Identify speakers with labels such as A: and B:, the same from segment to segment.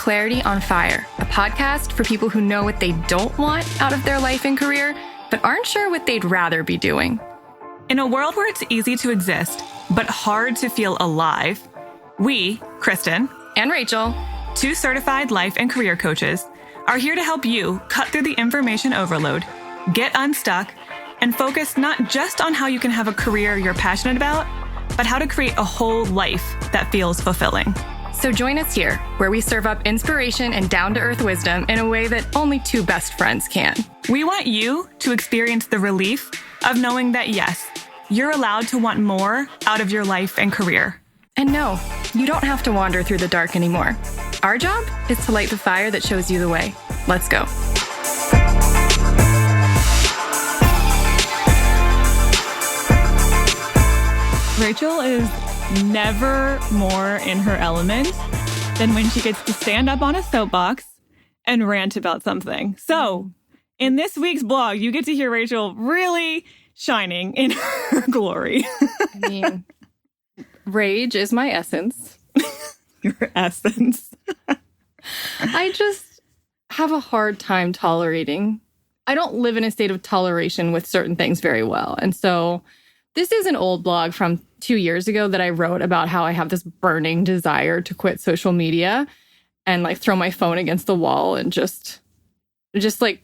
A: Clarity on Fire, a podcast for people who know what they don't want out of their life and career, but aren't sure what they'd rather be doing.
B: In a world where it's easy to exist, but hard to feel alive, we, Kristen
A: and Rachel,
B: two certified life and career coaches, are here to help you cut through the information overload, get unstuck, and focus not just on how you can have a career you're passionate about, but how to create a whole life that feels fulfilling.
A: So join us here, where we serve up inspiration and down-to-earth wisdom in a way that only two best friends can.
B: We want you to experience the relief of knowing that, yes, you're allowed to want more out of your life and career.
A: And no, you don't have to wander through the dark anymore. Our job is to light the fire that shows you the way. Let's go.
B: Rachel is never more in her element than when she gets to stand up on a soapbox and rant about something. So, in this week's blog, you get to hear Rachel really shining in her glory.
A: I mean, rage is my essence.
B: Your essence.
A: I just have a hard time tolerating. I don't live in a state of toleration with certain things very well. And so this is an old blog from 2 years ago that I wrote about how I have this burning desire to quit social media and like throw my phone against the wall and just like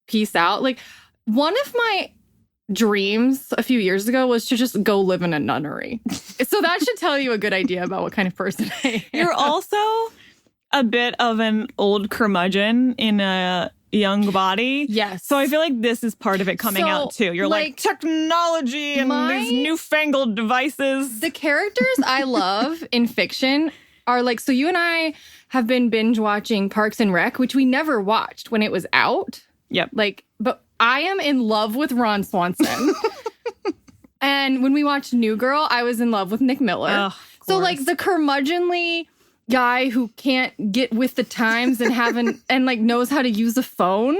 A: peace out. Like one of my dreams a few years ago was to just go live in a nunnery. So that should tell you a good idea about what kind of person I am.
B: You're also a bit of an old curmudgeon in a young body.
A: Yes.
B: So I feel like this is part of it coming out too. You're like technology and these newfangled devices.
A: The characters I love in fiction are like, so you and I have been binge watching Parks and Rec, which we never watched when it was out.
B: Yep.
A: Like, but I am in love with Ron Swanson. And when we watched New Girl, I was in love with Nick Miller. So like the curmudgeonly guy who can't get with the times and and like knows how to use a phone.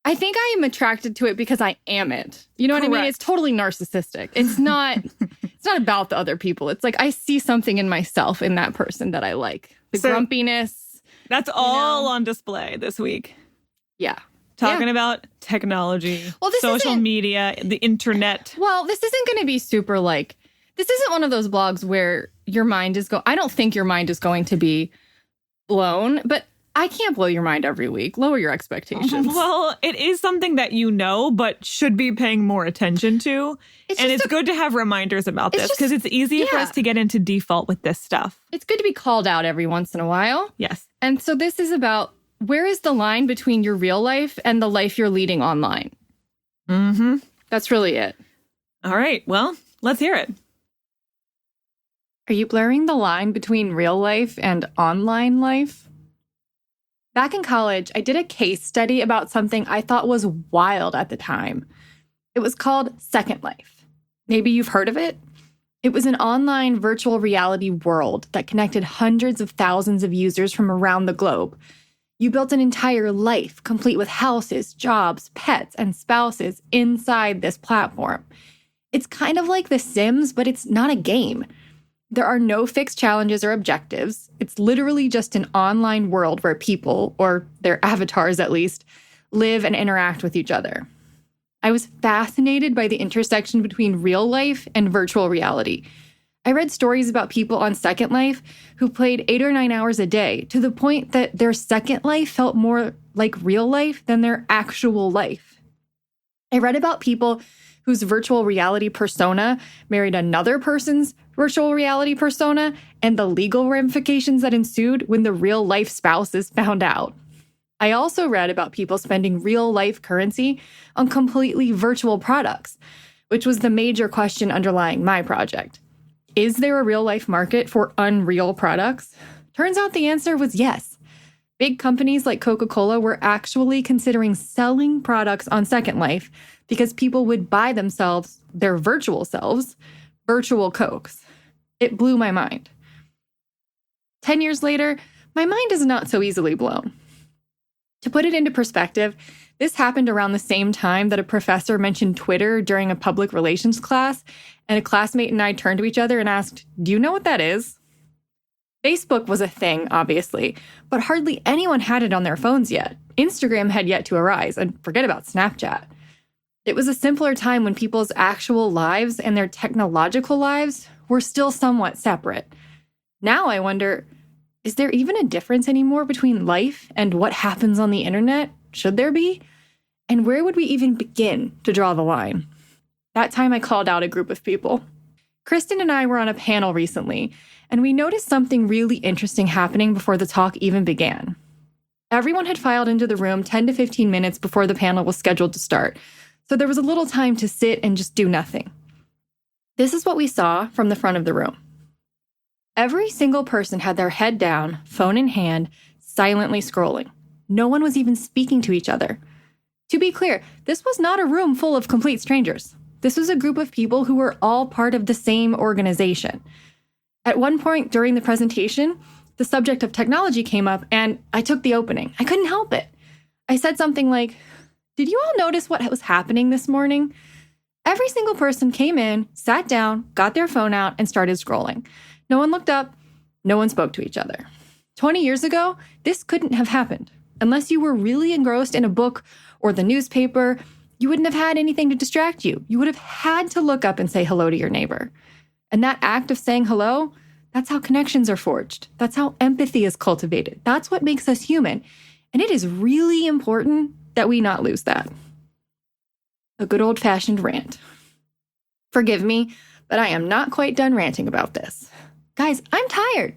A: I think I am attracted to it because I am it. You know what I mean? It's totally narcissistic. It's not about the other people. It's like I see something in myself in that person that I like. The grumpiness.
B: That's all on display this week.
A: Yeah.
B: Talking about technology, social media, the internet.
A: Well, this isn't going to be super like, this isn't one of those blogs where your mind is I don't think your mind is going to be blown, but I can't blow your mind every week. Lower your expectations.
B: Well, it is something that you know, but should be paying more attention to. It's good to have reminders about this because it's easy for us to get into default with this stuff.
A: It's good to be called out every once in a while.
B: Yes.
A: And so this is about, where is the line between your real life and the life you're leading online?
B: Mm-hmm.
A: That's really it.
B: All right. Well, let's hear it.
A: Are you blurring the line between real life and online life? Back in college, I did a case study about something I thought was wild at the time. It was called Second Life. Maybe you've heard of it? It was an online virtual reality world that connected hundreds of thousands of users from around the globe. You built an entire life, complete with houses, jobs, pets, and spouses inside this platform. It's kind of like The Sims, but it's not a game. There are no fixed challenges or objectives. It's literally just an online world where people, or their avatars at least, live and interact with each other. I was fascinated by the intersection between real life and virtual reality. I read stories about people on Second Life who played 8 or 9 hours a day to the point that their Second Life felt more like real life than their actual life. I read about people whose virtual reality persona married another person's virtual reality persona and the legal ramifications that ensued when the real life spouses found out. I also read about people spending real life currency on completely virtual products, which was the major question underlying my project. Is there a real-life market for unreal products? Turns out the answer was yes. Big companies like Coca-Cola were actually considering selling products on Second Life because people would buy themselves, their virtual selves, virtual Cokes. It blew my mind. 10 years later, my mind is not so easily blown. To put it into perspective, this happened around the same time that a professor mentioned Twitter during a public relations class, and a classmate and I turned to each other and asked, "Do you know what that is?" Facebook was a thing, obviously, but hardly anyone had it on their phones yet. Instagram had yet to arise, and forget about Snapchat. It was a simpler time when people's actual lives and their technological lives were still somewhat separate. Now I wonder, is there even a difference anymore between life and what happens on the internet? Should there be? And where would we even begin to draw the line? That time I called out a group of people. Kristen and I were on a panel recently, and we noticed something really interesting happening before the talk even began. Everyone had filed into the room 10 to 15 minutes before the panel was scheduled to start, so there was a little time to sit and just do nothing. This is what we saw from the front of the room. Every single person had their head down, phone in hand, silently scrolling. No one was even speaking to each other. To be clear, this was not a room full of complete strangers. This was a group of people who were all part of the same organization. At one point during the presentation, the subject of technology came up and I took the opening. I couldn't help it. I said something like, "Did you all notice what was happening this morning?" Every single person came in, sat down, got their phone out, and started scrolling. No one looked up. No one spoke to each other. 20 years ago, this couldn't have happened. Unless you were really engrossed in a book or the newspaper, you wouldn't have had anything to distract you. You would have had to look up and say hello to your neighbor. And that act of saying hello, that's how connections are forged. That's how empathy is cultivated. That's what makes us human. And it is really important that we not lose that. A good old-fashioned rant. Forgive me, but I am not quite done ranting about this. Guys, I'm tired.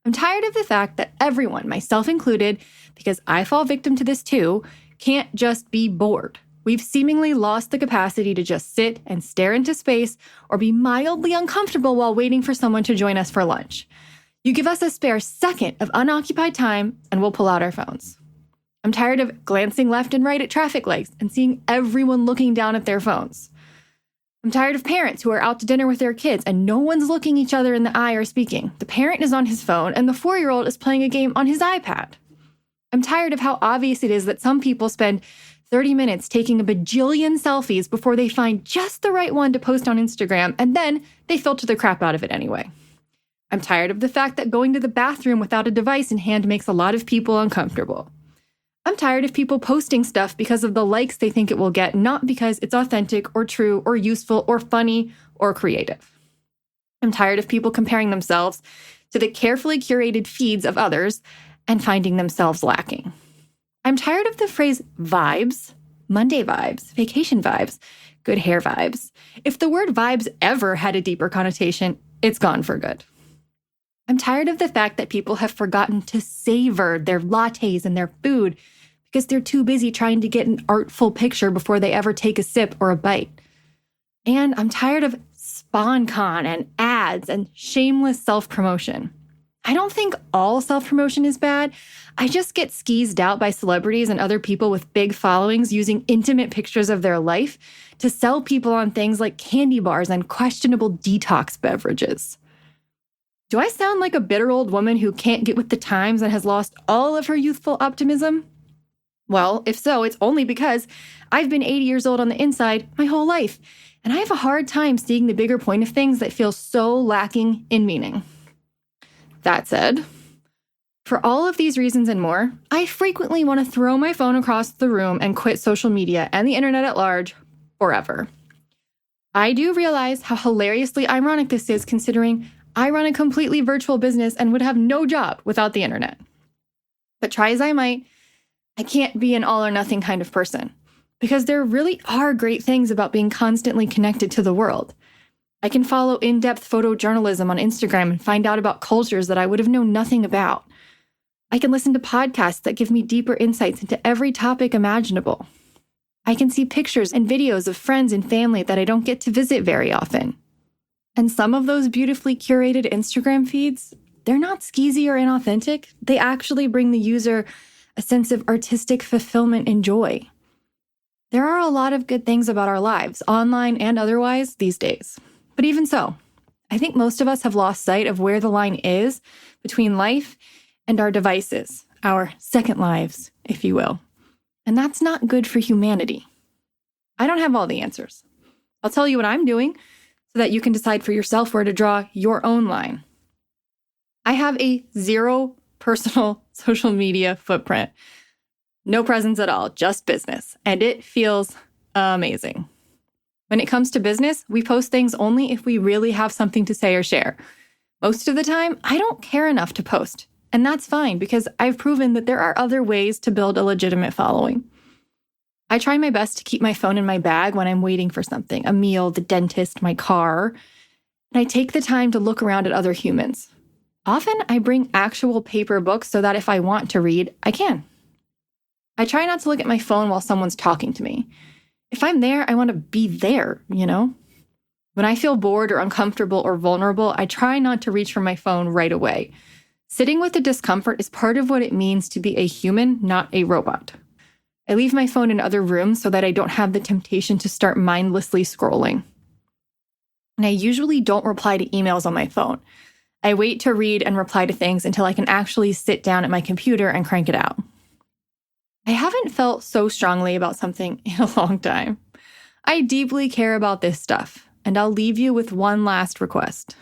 A: I'm tired of the fact that everyone, myself included, because I fall victim to this too, can't just be bored. We've seemingly lost the capacity to just sit and stare into space or be mildly uncomfortable while waiting for someone to join us for lunch. You give us a spare second of unoccupied time and we'll pull out our phones. I'm tired of glancing left and right at traffic lights and seeing everyone looking down at their phones. I'm tired of parents who are out to dinner with their kids and no one's looking each other in the eye or speaking. The parent is on his phone and the 4-year-old is playing a game on his iPad. I'm tired of how obvious it is that some people spend 30 minutes taking a bajillion selfies before they find just the right one to post on Instagram, and then they filter the crap out of it anyway. I'm tired of the fact that going to the bathroom without a device in hand makes a lot of people uncomfortable. I'm tired of people posting stuff because of the likes they think it will get, not because it's authentic or true or useful or funny or creative. I'm tired of people comparing themselves to the carefully curated feeds of others and finding themselves lacking. I'm tired of the phrase vibes, Monday vibes, vacation vibes, good hair vibes. If the word vibes ever had a deeper connotation, it's gone for good. I'm tired of the fact that people have forgotten to savor their lattes and their food because they're too busy trying to get an artful picture before they ever take a sip or a bite. And I'm tired of SpawnCon and ads and shameless self-promotion. I don't think all self-promotion is bad. I just get skeezed out by celebrities and other people with big followings using intimate pictures of their life to sell people on things like candy bars and questionable detox beverages. Do I sound like a bitter old woman who can't get with the times and has lost all of her youthful optimism? Well, if so, it's only because I've been 80 years old on the inside my whole life, and I have a hard time seeing the bigger point of things that feel so lacking in meaning. That said, for all of these reasons and more, I frequently want to throw my phone across the room and quit social media and the internet at large forever. I do realize how hilariously ironic this is considering I run a completely virtual business and would have no job without the internet. But try as I might, I can't be an all or nothing kind of person because there really are great things about being constantly connected to the world. I can follow in-depth photojournalism on Instagram and find out about cultures that I would have known nothing about. I can listen to podcasts that give me deeper insights into every topic imaginable. I can see pictures and videos of friends and family that I don't get to visit very often. And some of those beautifully curated Instagram feeds, they're not skeezy or inauthentic. They actually bring the user a sense of artistic fulfillment and joy. There are a lot of good things about our lives, online and otherwise, these days. But even so, I think most of us have lost sight of where the line is between life and our devices, our second lives, if you will. And that's not good for humanity. I don't have all the answers. I'll tell you what I'm doing so that you can decide for yourself where to draw your own line. I have a 0 personal social media footprint. No presence at all, just business. And it feels amazing. When it comes to business, we post things only if we really have something to say or share. Most of the time, I don't care enough to post. And that's fine because I've proven that there are other ways to build a legitimate following. I try my best to keep my phone in my bag when I'm waiting for something, a meal, the dentist, my car. And I take the time to look around at other humans. Often, I bring actual paper books so that if I want to read, I can. I try not to look at my phone while someone's talking to me. If I'm there, I want to be there, you know? When I feel bored or uncomfortable or vulnerable, I try not to reach for my phone right away. Sitting with the discomfort is part of what it means to be a human, not a robot. I leave my phone in other rooms so that I don't have the temptation to start mindlessly scrolling. And I usually don't reply to emails on my phone. I wait to read and reply to things until I can actually sit down at my computer and crank it out. I haven't felt so strongly about something in a long time. I deeply care about this stuff, and I'll leave you with one last request.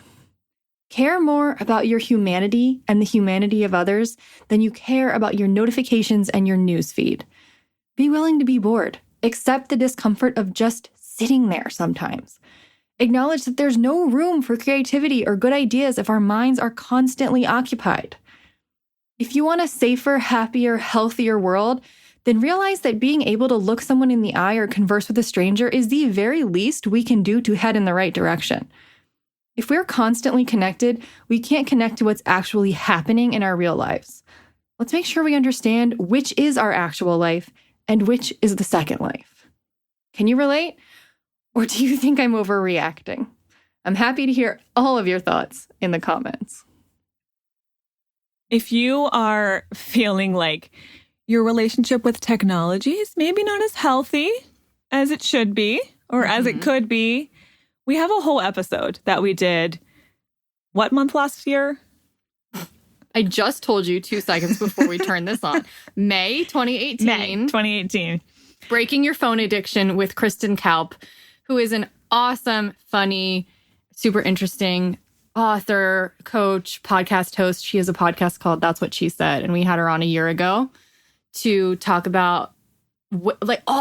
A: Care more about your humanity and the humanity of others than you care about your notifications and your newsfeed. Be willing to be bored. Accept the discomfort of just sitting there sometimes. Acknowledge that there's no room for creativity or good ideas if our minds are constantly occupied. If you want a safer, happier, healthier world, then realize that being able to look someone in the eye or converse with a stranger is the very least we can do to head in the right direction. If we're constantly connected, we can't connect to what's actually happening in our real lives. Let's make sure we understand which is our actual life and which is the second life. Can you relate? Or do you think I'm overreacting? I'm happy to hear all of your thoughts in the comments.
B: If you are feeling like your relationship with technology is maybe not as healthy as it should be or as it could be, we have a whole episode that we did, what month last year?
A: I just told you 2 seconds before we turned this on. May 2018.
B: May 2018.
A: Breaking Your Phone Addiction with Kristen Kalp, who is an awesome, funny, super interesting author, coach, podcast host. She has a podcast called That's What She Said. And we had her on a year ago to talk about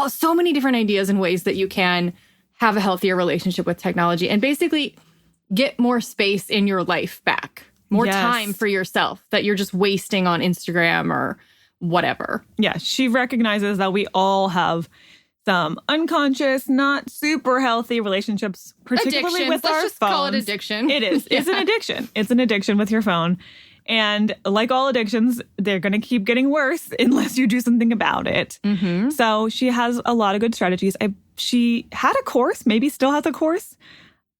A: so many different ideas and ways that you can have a healthier relationship with technology and basically get more space in your life back, more time for yourself that you're just wasting on Instagram or whatever.
B: Yeah, she recognizes that we all have some unconscious, not super healthy relationships, particularly with our phones.
A: Let's just call it addiction.
B: It is. It's an addiction. It's an addiction with your phone. And like all addictions, they're going to keep getting worse unless you do something about it. Mm-hmm. So she has a lot of good strategies. She had a course, maybe still has a course,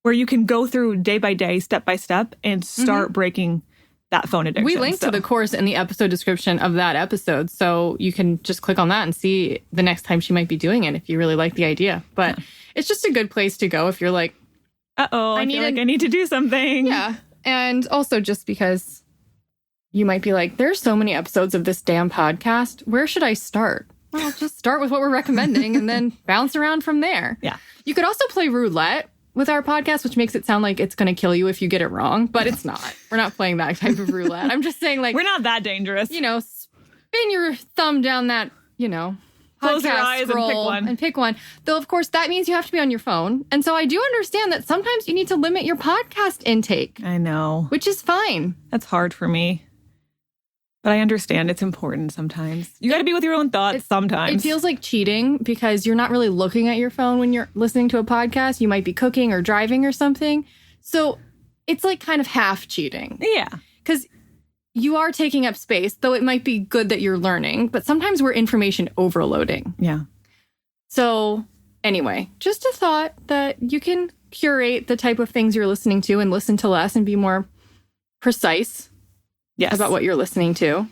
B: where you can go through day by day, step by step, and start breaking that phone addiction.
A: We linked to the course in the episode description of that episode, so you can just click on that and see the next time she might be doing it if you really like the idea. But it's just a good place to go if you're like,
B: I feel like I need to do something.
A: Yeah. And also just because you might be like, there's so many episodes of this damn podcast. Where should I start? Well, just start with what we're recommending and then bounce around from there.
B: Yeah.
A: You could also play roulette with our podcast, which makes it sound like it's going to kill you if you get it wrong, but it's not. We're not playing that type of roulette. I'm just saying, like,
B: we're not that dangerous.
A: You know, spin your thumb down that,
B: close your eyes
A: and pick one. Though, of course, that means you have to be on your phone. And so I do understand that sometimes you need to limit your podcast intake.
B: I know.
A: Which is fine.
B: That's hard for me. But I understand it's important sometimes. You got to be with your own thoughts sometimes.
A: It feels like cheating because you're not really looking at your phone when you're listening to a podcast. You might be cooking or driving or something. So it's like kind of half cheating.
B: Yeah.
A: Because you are taking up space, though it might be good that you're learning. But sometimes we're information overloading.
B: Yeah.
A: So anyway, just a thought that you can curate the type of things you're listening to and listen to less and be more precise.
B: Yes.
A: About what you're listening to.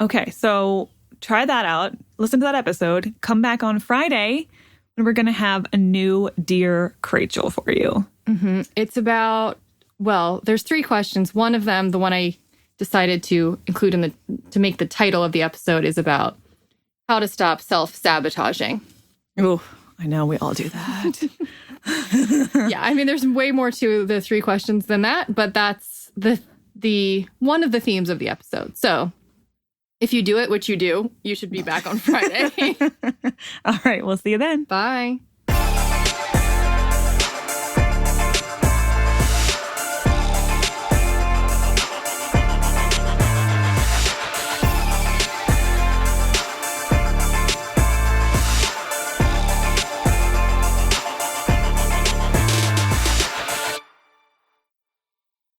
B: Okay, so try that out. Listen to that episode. Come back on Friday, and we're going to have a new Dear Rachel for you.
A: Mm-hmm. It's about, there's 3 questions. One of them, the one I decided to include to make the title of the episode, is about how to stop self-sabotaging.
B: Oh, I know. We all do that.
A: Yeah, I mean, there's way more to the 3 questions than that, but that's the one of the themes of the episode. So if you do it, which you do, you should be back on Friday.
B: All right. We'll see you then.
A: Bye.